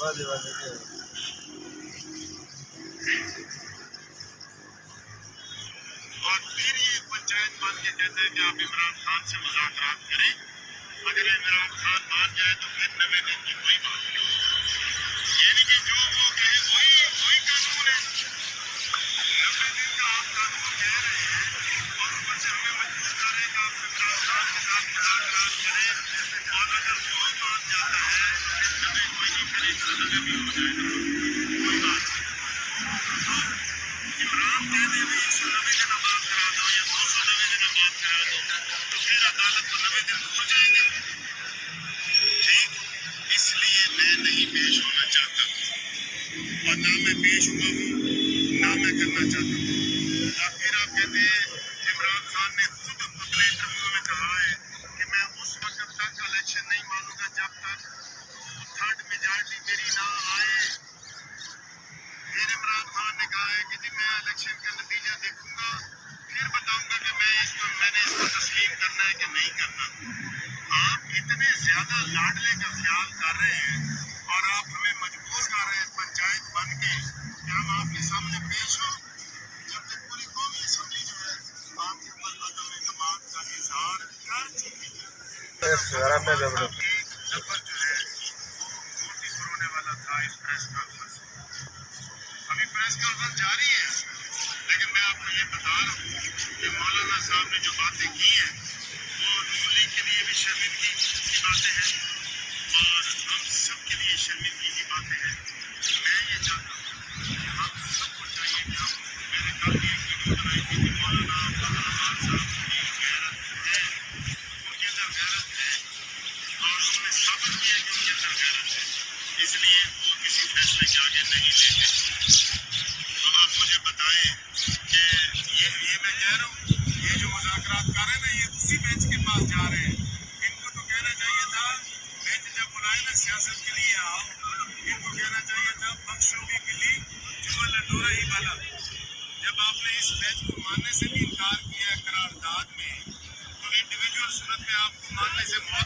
اور پھر یہ پنچایت مان کے کہتے ہیں کہ آپ عمران خان سے مذاکرات کریں، اگر عمران خان مان جائے تو پھر 90 دن کی کوئی بات نہیں، یعنی کہ جو وہ کہے وہی قانون ہے۔ 90 دن کا آپ قانون کہہ رہے ہیں اور اوپر سے ہمیں مجبور کر رہے ہیں کہ آپ عمران خان کے ساتھ مذاکرات کریں، اور اگر وہ مان جاتا ہے تو پھر 90 کوئی نہیں کرے گا، 90 بھی ہو جائے گا، کوئی بات نہیں۔ عمران کہہ دے بھی 190 دن آباد کرا دو یا 290 دن آباد کرا دو تو پھر عدالت کو 90 دن ہو جائیں گے، ٹھیک؟ اس لیے میں نہیں پیش ہونا چاہتا اور نہ میں پیش ہوا ہوں، نہ میں کرنا چاہتا ہوں۔ اور پھر آپ کہتے ہیں عمران خان نے خود اپنے انٹرویو میں کہا ہے کہ میں اس وقت تک الیکشن نہیں مانوں گا جب تک 2/3 میجارٹی میری نہ آئے۔ پھر عمران خان نے کہا ہے کہ جی میں الیکشن کا نتیجہ دیکھوں گا پھر بتاؤں گا کہ میں نے اس کو تسلیم کرنا ہے کہ نہیں کرنا۔ آپ اتنے زیادہ لاڈلے کا خیال کر رہے ہیں اور آپ ہمیں مجبور کر رہے ہیں پنچایت بن کے کہ ہم آپ کے سامنے پیش ہوں، جبکہ پوری قومی اسمبلی جو ہے آپ کے اوپر عدم اعتماد کا اظہار کر چکی ہے۔ ایک لفظ جو ہے وہ نوٹس ہونے والا تھا اس پریس کانفرنس میں، ابھی پریس کانفرنس جاری ہے، لیکن میں آپ کو یہ بتا رہا ہوں کہ مولانا صاحب نے جو باتیں کی ہیں وہ نون لیگ کے لیے بھی شرمندگی کی باتیں ہیں اور ہم سب کے لیے شرمندگی کی باتیں ہیں۔ میں یہ چاہتا ہوں کہ ہم سب کو چاہیے کہ ہم، میں نے کل بھی ایک ویڈیو بنائی تھی کہ مولانا عبدالرحمان صاحب کی غیرت ہے، ان کے اندر غیرت ہے اور انہوں نے ثابت کیا کہ ان کے اندر غیرت ہے، اس لیے وہ کسی فیصلے کے آگے نہیں لیتے۔ تو آپ مجھے بتائیں کہ یہ میں کہہ رہا ہوں، یہ جو مذاکرات کر رہے ہیں نا یہ اسی بینچ کے پاس جا رہے ہیں، ان کو تو کہنا چاہیے تھا بینچ جب بلائے نا سیاست کے لیے آؤ، ان کو کہنا چاہیے تھا بخشو بھی ملی جو لڈو رہی بھلا۔ جب آپ نے اس بینچ کو ماننے سے بھی انکار کیا ہے قرارداد میں تو انڈیویجول صورت میں آپ کو ماننے سے موت